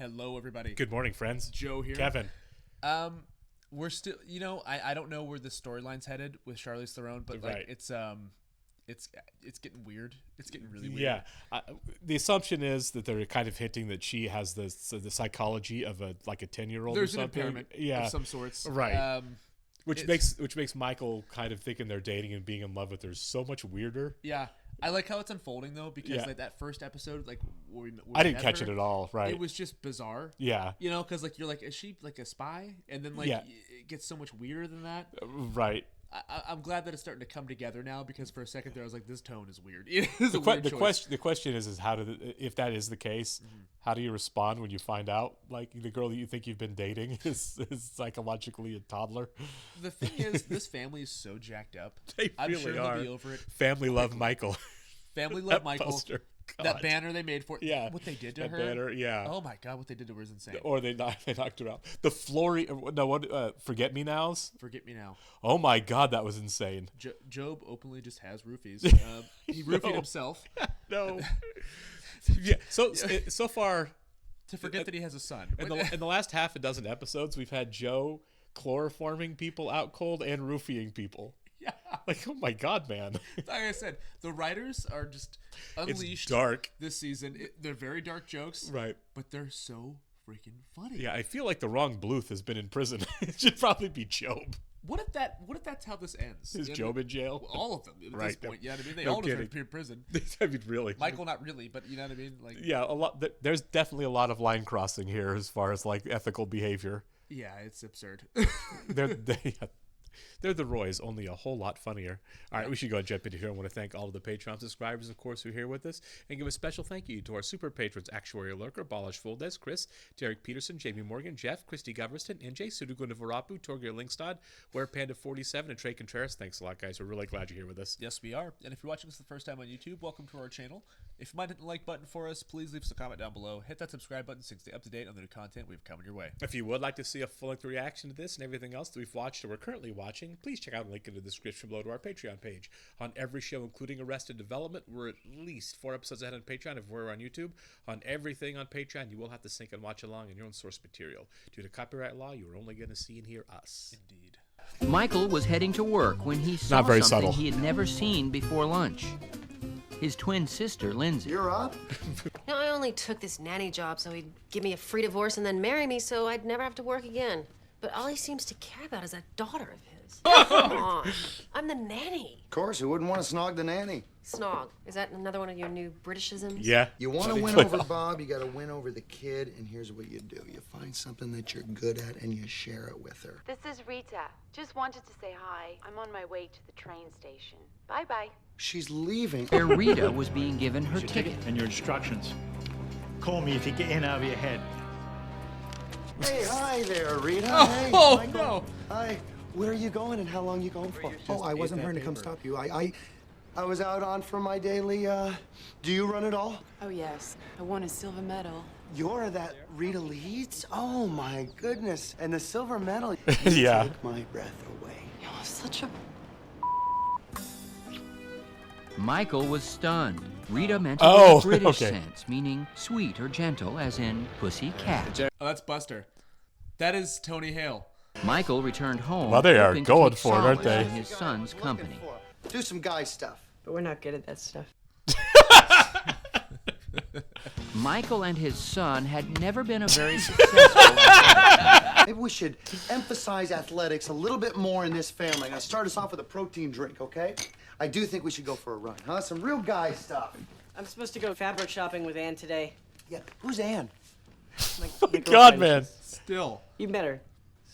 Hello, everybody. Good morning, friends. Joe here. Kevin. We're still, I don't know where the storyline's headed with Charlize Theron, but like Right. it's getting weird. It's getting really weird. Yeah, the assumption is that they're kind of hinting that she has the psychology of a 10-year-old. There's or an something. impairment of some sorts, right? Which makes Michael kind of thinking they're dating and being in love with her so much weirder. Yeah, I like how it's unfolding though, because like that first episode, like where I didn't catch it at all. Right? It was just bizarre. Yeah, because like you're like, is she like a spy? And then it gets so much weirder than that. Right. I'm glad that it's starting to come together now, because for a second there I was like, this tone is weird. The question is how if that is the case, how do you respond when you find out like the girl that you think you've been dating is psychologically a toddler? The thing is, this family is so jacked up. I'm really sure they'll be over it. Family love Michael. Family love Michael. Poster. That banner they made for it. Yeah. What they did to that her. Banner, yeah. Oh my God, what they did to her is insane. Or they knocked her out. The Forget Me Nows? Forget Me Now. Oh my God, that was insane. Job openly just has roofies. He roofied himself. No. Yeah. So far, to forget that he has a son. In the last half a dozen episodes, we've had Joe chloroforming people out cold and roofing people. Yeah. Like, oh my God, man. Like I said, the writers are just unleashed. It's dark this season. They're very dark jokes. Right. But they're so freaking funny. Yeah, I feel like the wrong Bluth has been in prison. It should probably be Job. What if that's how this ends? Is Job in jail? All of them at this point. You know what I mean? They No all deserve kidding. to be in prison. I mean, really. Michael, not really, but you know what I mean? Like, yeah, a lot. There's definitely a lot of line crossing here as far as like ethical behavior. Yeah, it's absurd. They're the Roys, only a whole lot funnier. All right, we should go and jump into here. I want to thank all of the Patreon subscribers, of course, who are here with us, and give a special thank you to our super patrons, Actuarial Lurker, Balash Fuldez, Chris, Derek Peterson, Jamie Morgan, Jeff, Christy Goverston, NJ, Sudugunda Varapu, Torgir Linkstad, Ware Panda 47, and Trey Contreras. Thanks a lot, guys. We're really glad you're here with us. Yes, we are. And if you're watching this the first time on YouTube, welcome to our channel. If you might hit the like button for us, please leave us a comment down below. Hit that subscribe button so you can stay up to date on the new content we've coming your way. If you would like to see a full-length reaction to this and everything else that we've watched or we're currently watching, please check out a link in the description below to our Patreon page. On every show, including Arrested Development, we're at least 4 episodes ahead on Patreon if we're on YouTube. On everything on Patreon, you will have to sync and watch along in your own source material. Due to copyright law, you're only going to see and hear us. Indeed. Michael was heading to work when he saw something he had never seen before lunch. His twin sister, Lindsay. You're up? No, I only took this nanny job so he'd give me a free divorce and then marry me so I'd never have to work again. But all he seems to care about is that daughter of his. Come on. I'm the nanny. Of course, who wouldn't want to snog the nanny? Snog. Is that another one of your new Britishisms? Yeah. You want to win over Bob, you got to win over the kid, and here's what you do. You find something that you're good at and you share it with her. This is Rita. Just wanted to say hi. I'm on my way to the train station. Bye-bye. She's leaving. Where Rita was being given her Your ticket. and your instructions. Call me if you get in out of your head. Hey, hi there, Rita. Oh, hey, oh, Michael. no. Hi. Where are you going and how long are you going for? Oh, I wasn't hurrying to come stop you. I was out on for my daily, do you run it all? Oh, yes. I won a silver medal. You're that Rita Leeds? Oh, my goodness. And the silver medal. Yeah. Take my breath away. You're such a... Michael was stunned. Rita meant it in a British sense, meaning sweet or gentle, as in pussy cat. Oh, that's Buster. That is Tony Hale. Michael returned home. Well, they are hoping to going take for it, aren't solace they? in his son's company. Do some guy stuff. But we're not good at that stuff. Michael and his son had never been a very successful. Maybe we should emphasize athletics a little bit more in this family. Now, start us off with a protein drink, okay? I do think we should go for a run, huh? Some real guy stuff. I'm supposed to go fabric shopping with Ann today. Yeah, who's Ann? My God, man. Still. You met her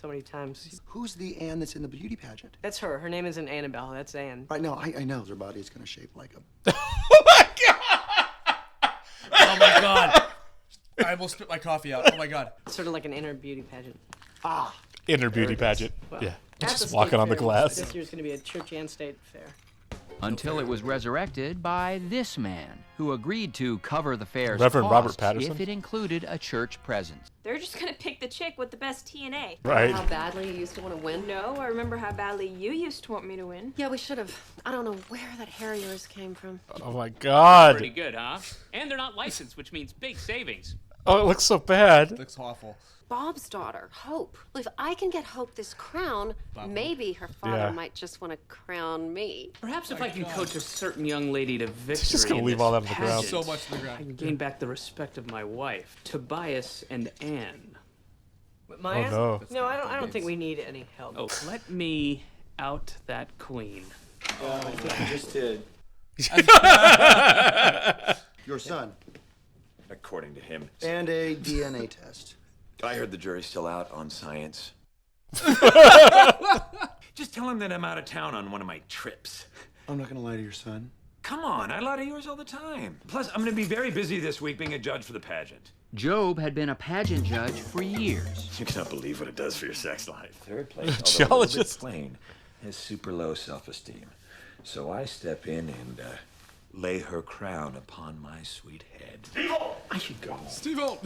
so many times. Who's the Ann that's in the beauty pageant? That's her. Her name isn't Annabelle. That's Ann. Right, no, I know her body is going to shape like a... Oh my God. I almost spit my coffee out. Oh my God. It's sort of like an inner beauty pageant. Ah. Inner beauty pageant. Well, Yeah. at Just the walking state on the fair, glass. This year's going to be a church and state fair. Until it was resurrected by this man, who agreed to cover the fair's Reverend Robert costs Patterson? if it included a church presence. They're just gonna pick the chick with the best TNA. Right. How badly you used to want to win? No, I remember how badly you used to want me to win. Yeah, we should have. I don't know where that hair of yours came from. Oh my God. Pretty good, huh? And they're not licensed, which means big savings. Oh, it looks so bad. Looks awful. Bob's daughter, Hope. Well, if I can get Hope this crown, maybe her father Yeah. might just want to crown me. Perhaps if I can coach a certain young lady to victory. just gonna in leave this all that on the ground. pageant, So much to the ground. I can gain back the respect of my wife, Tobias and Anne. Oh no. No, I don't think we need any help. Oh, let me out that queen. I think you just did. Your son. According to him. And a DNA test. I heard the jury's still out on science. Just tell him that I'm out of town on one of my trips. I'm not gonna lie to your son. Come on, I lie to yours all the time. Plus, I'm gonna be very busy this week being a judge for the pageant. Job had been a pageant judge for years. You cannot believe what it does for your sex life. Third place, although a Geologist. little bit plain, has super low self-esteem. So I step in and lay her crown upon my sweet head. Steve-O! I should go. Steve-O!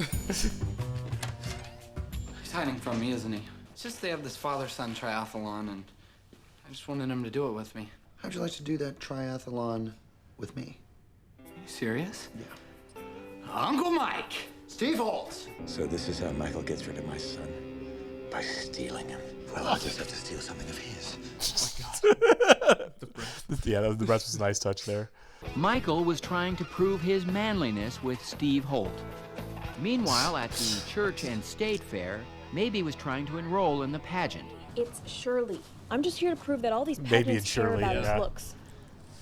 He's hiding from me, isn't he? It's just they have this father-son triathlon, and I just wanted him to do it with me. How'd you like to do that triathlon with me? Are you serious? Yeah. Uncle Mike! Steve Holt! So this is how Michael gets rid of my son. By stealing him. Well, I'll just have to steal something of his. Yeah, the breast was a nice touch there. Michael was trying to prove his manliness with Steve Holt. Meanwhile, at the church and state fair, Maybe was trying to enroll in the pageant. It's Shirley. I'm just here to prove that all these Maybe pageants it's care Shirley, about yeah. his looks.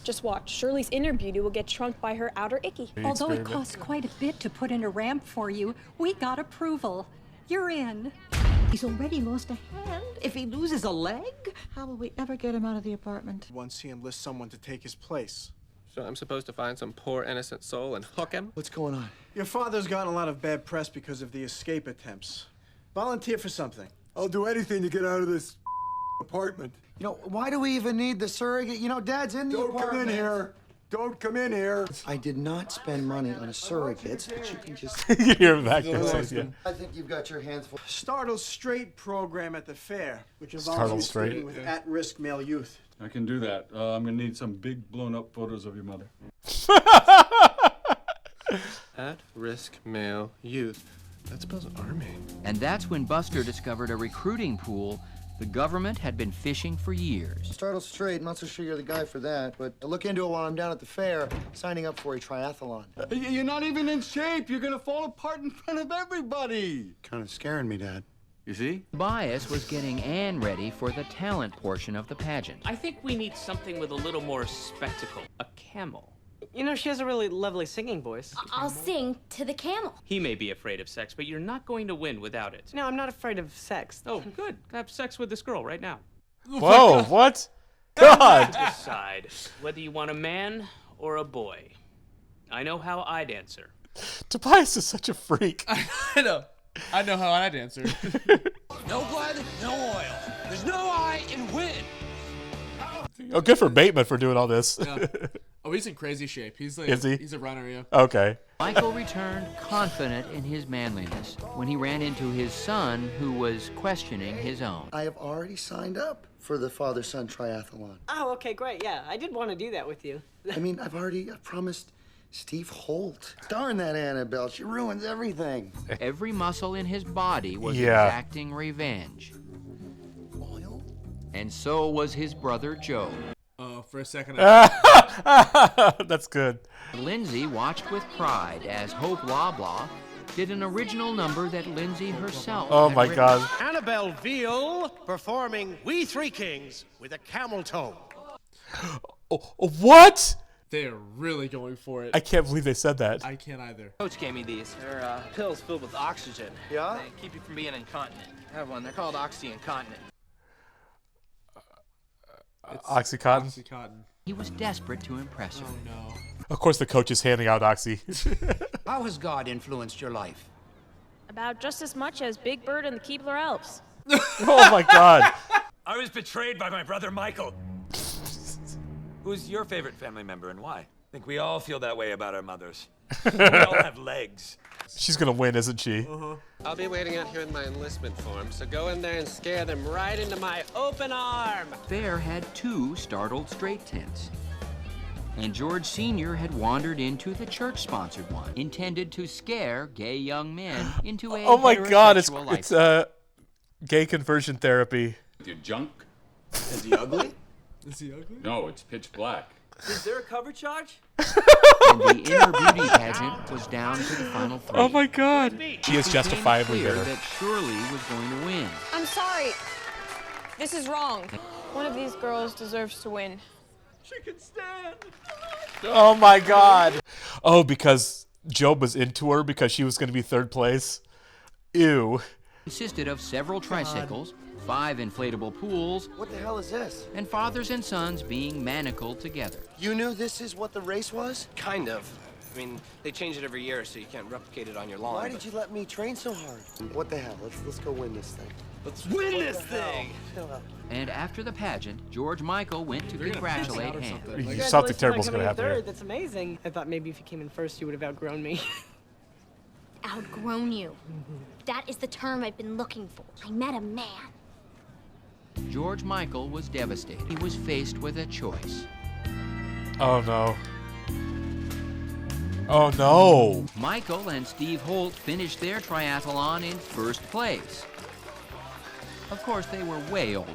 Just watch. Shirley's inner beauty will get shrunk by her outer icky. Although it costs quite a bit to put in a ramp for you, we got approval. You're in. He's already lost a hand. If he loses a leg, how will we ever get him out of the apartment? Once he enlists someone to take his place. So I'm supposed to find some poor innocent soul and hook him? What's going on? Your father's gotten a lot of bad press because of the escape attempts. Volunteer for something. I'll do anything to get out of this apartment. You know, why do we even need the surrogate? You know, Dad's in the apartment. Don't come in here. Don't come in here. I did not spend money on a surrogate, but you can just... You can hear him back there. I think you've got your hands full. Startle Straight program at the fair, which Startle involves you Straight? speaking with at-risk male youth. I can do that. I'm gonna need some big blown-up photos of your mother. At-risk male youth. That spells army. And that's when Buster discovered a recruiting pool the government had been fishing for years. Startle Straight, not so sure you're the guy for that, but I'll look into it while I'm down at the fair, signing up for a triathlon. You're not even in shape. You're gonna fall apart in front of everybody. Kind of scaring me, Dad. You see? Bias was getting Anne ready for the talent portion of the pageant. I think we need something with a little more spectacle. A camel. You know, she has a really lovely singing voice. I'll sing to the camel. He may be afraid of sex, but you're not going to win without it. No, I'm not afraid of sex. Oh, good. Have sex with this girl right now. Whoa, what? God! Decide whether you want a man or a boy. I know how I'd answer. Tobias is such a freak. I know. I know how I'd answer. No blood, no oil. There's no I in win. Oh, good for Bateman for doing all this. Yeah. Oh, he's in crazy shape. He's like, Is he? He's a runner, yeah. Okay. Michael returned confident in his manliness when he ran into his son, who was questioning his own. I have already signed up for the father-son triathlon. Oh, okay, great. Yeah, I did want to do that with you. I mean, I've promised Steve Holt. Darn that Annabelle, she ruins everything. Every muscle in his body was Yeah. exacting revenge. And so was his brother Joe. Oh, for a second. That's good. Lindsay watched with pride as Hope Loblaw did an original number that Lindsay herself Oh had my written. God. Annabelle Veal performing We Three Kings with a camel toe. Oh, what? They are really going for it. I can't believe they said that. I can't either. Coach gave me these. They're pills filled with oxygen. Yeah? They keep you from being incontinent. I have one. They're called Oxy-Incontinent. Oxycontin? Oxycontin. He was desperate to impress her. Oh, no. Of course, the coach is handing out Oxy. How has God influenced your life? About just as much as Big Bird and the Keebler Elves. Oh my God. I was betrayed by my brother Michael. Who's your favorite family member and why? I think we all feel that way about our mothers. We all have legs. She's gonna win, isn't she? I'll be waiting out here with my enlistment form, so go in there and scare them right into my open arm. Fair had 2 startled straight tents. And George Sr. had wandered into the church-sponsored one, intended to scare gay young men into a Oh my God, it's heterosexual gay conversion therapy. With your junk? Is he ugly? Is he ugly? No, it's pitch black. Is there a cover charge? And the inner beauty pageant was down to the final 3. Oh my God. She is It justifiably became clear bitter. that Shirley was going to win. I'm sorry. This is wrong. One of these girls deserves to win. She can stand. Oh my God. Oh, because Job was into her because she was going to be third place. Ew. Consisted of several tricycles, 5 inflatable pools, What the hell is this? and fathers and sons being manacled together. You knew this is what the race was? Kind of. I mean, they change it every year, so you can't replicate it on your lawn. Why did you let me train so hard? What the hell? Let's go win this thing. Let's win this thing! And after the pageant, George Michael went to congratulate Hannah. Something terrible's going to happen here. That's amazing. I thought maybe if you came in first, you would have outgrown me. Outgrown you. That is the term I've been looking for. I met a man. George Michael was devastated. He was faced with a choice. Oh no. Oh no. Michael and Steve Holt finished their triathlon in first place. Of course, they were way older.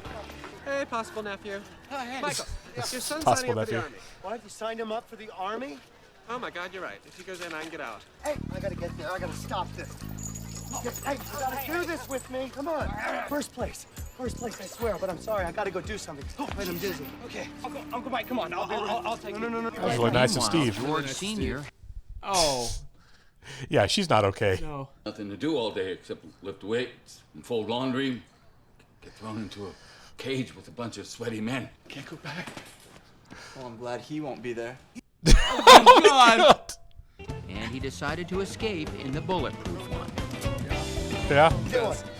Hey, possible nephew. Oh, hey. Michael, your son's Possible signing up for nephew. the Army. What, you signed him up for the Army? Oh my God, you're right. If he goes in, I can get out. Hey, I gotta get there. I gotta stop this. Hey, you gotta do this with me. Come on. First place, I swear. But I'm sorry. I gotta go do something. Wait, I'm dizzy. Okay, Uncle Mike, come on. I'll take No. That was really nice of Meanwhile, Steve. George Sr. Oh. Yeah, she's not okay. No. Nothing to do all day except lift weights and fold laundry. Get thrown into a cage with a bunch of sweaty men. Can't go back. Well, I'm glad he won't be there. Oh God. And he decided to escape in the bulletproof one, Yeah.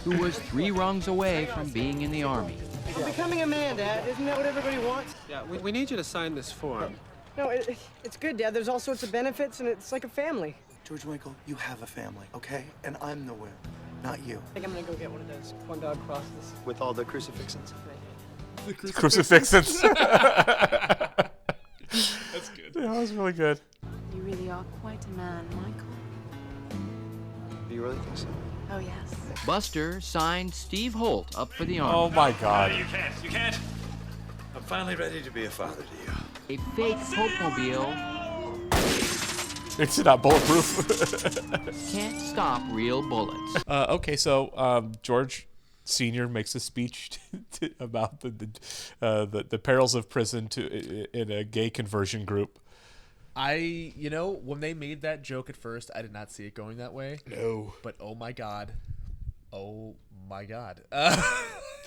who was 3 rungs away from being in the Army. I'm becoming a man, Dad. Isn't that what everybody wants? Yeah, we need you to sign this form. No, it's good, Dad. There's all sorts of benefits, and it's like a family. George Michael, you have a family, okay? And I'm the winner, not you. I think I'm gonna go get one of those corn dog crosses. With all the crucifixes. Crucifixes. That's good. Yeah, that was really good. You really are quite a man, Michael. Do you really think so? Oh, yes. Buster signed Steve Holt up for the Army. Oh my God. You can't. I'm finally ready to be a father to you. A fake Popemobile It's not bulletproof. can't stop real bullets. Okay, so George Sr. makes a speech about the perils of prison in a gay conversion group. When they made that joke at first, I did not see it going that way. No. But oh my god.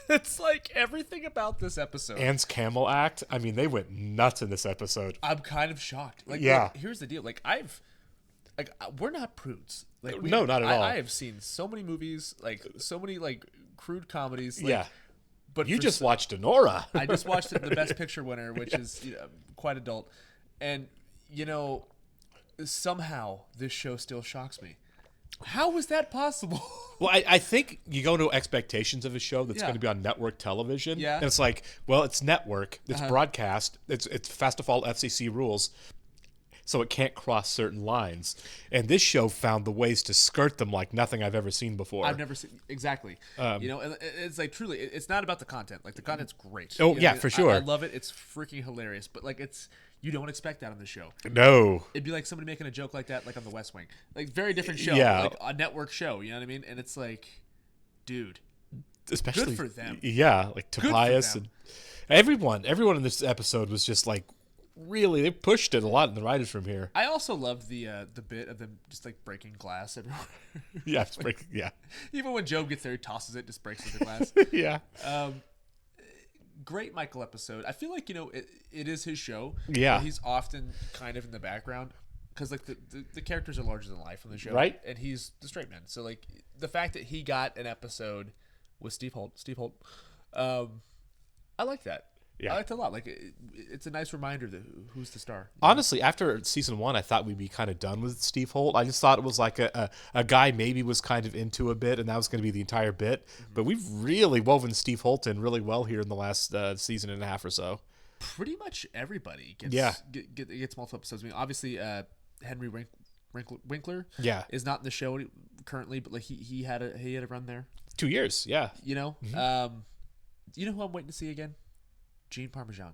It's like everything about this episode. Anne's camel act. I mean, they went nuts in this episode. I'm kind of shocked. Like, yeah. Look, here's the deal. Like, we're not prudes. Like, No, not at all. I have seen so many movies, like so many like crude comedies. Like, Yeah. But you just watched Honora. I just watched the Best Picture winner, which is quite adult, and somehow this show still shocks me. How is that possible? Well, I think you go into expectations of a show that's Yeah. going to be on network television. Yeah. And it's like, well, it's network, it's Uh-huh. broadcast, it's fast to follow FCC rules, so it can't cross certain lines. And this show found the ways to skirt them like nothing I've ever seen before. I've never seen exactly. And it's like truly, it's not about the content. Like the content's great. Oh, You know yeah, what I mean? for sure. I love it. It's freaking hilarious. But like you don't expect that on the show. No. It'd be like somebody making a joke like that, like on The West Wing. Like very different show. Yeah. Like a network show. You know what I mean? And it's like, dude, Especially good for them. Yeah, like Good for Tobias them. and everyone in this episode was just like, really, they pushed it a lot in the writers from here. I also loved the bit of them just like breaking glass everywhere. Yeah, it's breaking. Yeah. Even when Job gets there, he tosses it, just breaks the glass. Yeah. Great Michael episode. I feel like it is his show. Yeah. But he's often kind of in the background because like the characters are larger than life on the show, Right. And he's the straight man. So like the fact that he got an episode with Steve Holt, I like that. Yeah. I liked it a lot. Like it's a nice reminder that who's the star. Honestly, after season 1, I thought we'd be kind of done with Steve Holt. I just thought it was like a guy maybe was kind of into a bit, and that was going to be the entire bit. But we've really woven Steve Holt in really well here in the last season and a half or so. pretty much everybody gets multiple episodes. I mean, obviously, Henry Winkler is not in the show currently, but like he had a run there. 2 years, yeah. You know, you know who I'm waiting to see again? Gene Parmesan.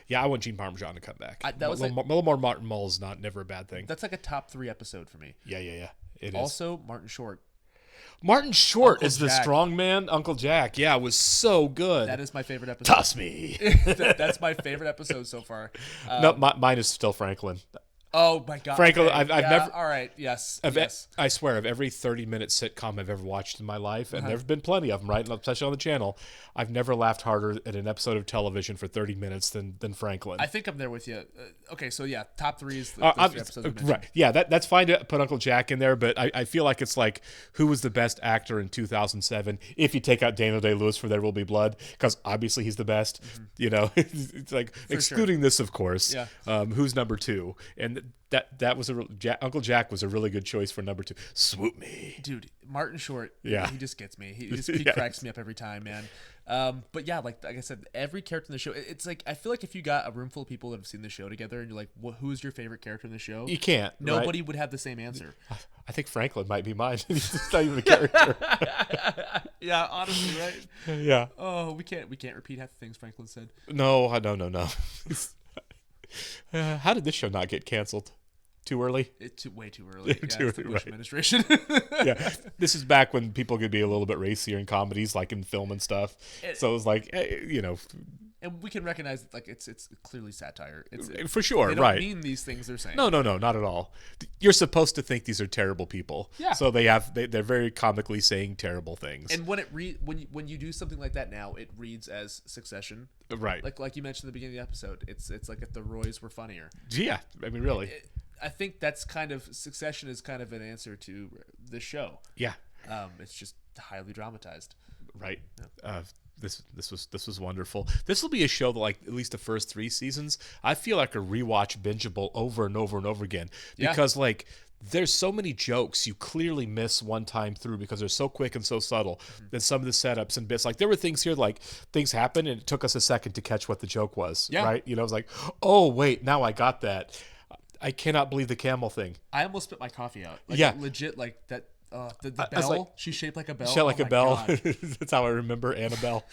Yeah, I want Gene Parmesan to come back. That was a little more Martin Mull is never a bad thing. That's like a top 3 episode for me. Yeah. It is. Also, Martin Short. Martin Short Uncle is the Jack. strong man. Uncle Jack, yeah, was so good. That is my favorite episode. Toss me. That's my favorite episode so far. No, mine is still Franklin. Oh my God, Franklin. okay. I've Yeah, never. All right, yes. I swear, of every 30-minute sitcom I've ever watched in my life, and there've been plenty of them, right? Especially on the channel, I've never laughed harder at an episode of television for 30 minutes than Franklin. I think I'm there with you. Okay, so yeah, top 3 is the 3 episodes we mentioned. Right. Yeah, that's fine to put Uncle Jack in there, but I feel like it's like who was the best actor in 2007 if you take out Daniel Day-Lewis for There Will Be Blood, because obviously he's the best. You know, it's like For excluding sure. this, of course. Yeah. Who's number 2? And that was Uncle Jack was a really good choice for number 2. Swoop me, dude. Martin Short. Yeah, he just gets me. He cracks me up every time, man. But yeah, like I said, every character in the show, it's like I feel like if you got a room full of people that have seen the show together, and you're like, who's your favorite character in the show? You can't. Nobody would have the same answer. I think Franklin might be mine. He's not even a character. Yeah, honestly, right? Yeah. Oh, we can't repeat half the things Franklin said. No. How did this show not get canceled? Too early? Way too early. Yeah, Too it's the early, Bush right. administration. Yeah, this is back when people could be a little bit racier in comedies, like in film and stuff. So it was like, you know. And we can recognize that, like, it's clearly satire. It's for sure, they don't right? mean these things they're saying. No, not at all. You're supposed to think these are terrible people. Yeah. So they're very comically saying terrible things. And when you do something like that now, it reads as Succession. Right. Like you mentioned at the beginning of the episode, it's like if the Roys were funnier. Yeah, I mean, really. I think that's kind of Succession is kind of an answer to the show. Yeah. It's just highly dramatized. Right. Yeah. This was wonderful. This will be a show that, like, at least the first 3 seasons, I feel like are rewatch bingeable over and over and over again, because like there's so many jokes you clearly miss one time through because they're so quick and so subtle. And some of the setups and bits, like there were things here, like things happened and it took us a second to catch what the joke was. Yeah. Right. You know, I was like, oh wait, now I got that. I cannot believe the camel thing. I almost spit my coffee out. Like, yeah. Legit, like that. The I bell, was like, she's shaped like a bell. Shaped like a bell. God. That's how I remember Annabelle.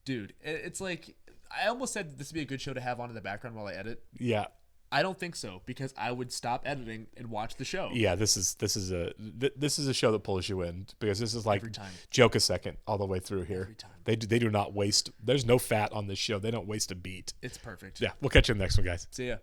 Dude, it's like I almost said this would be a good show to have on in the background while I edit. Yeah. I don't think so, because I would stop editing and watch the show. Yeah, this is a show that pulls you in, because this is like Every time. joke a second all the way through here. Every time. They do not waste. There's no fat on this show. They don't waste a beat. It's perfect. Yeah, we'll catch you in the next one, guys. See ya.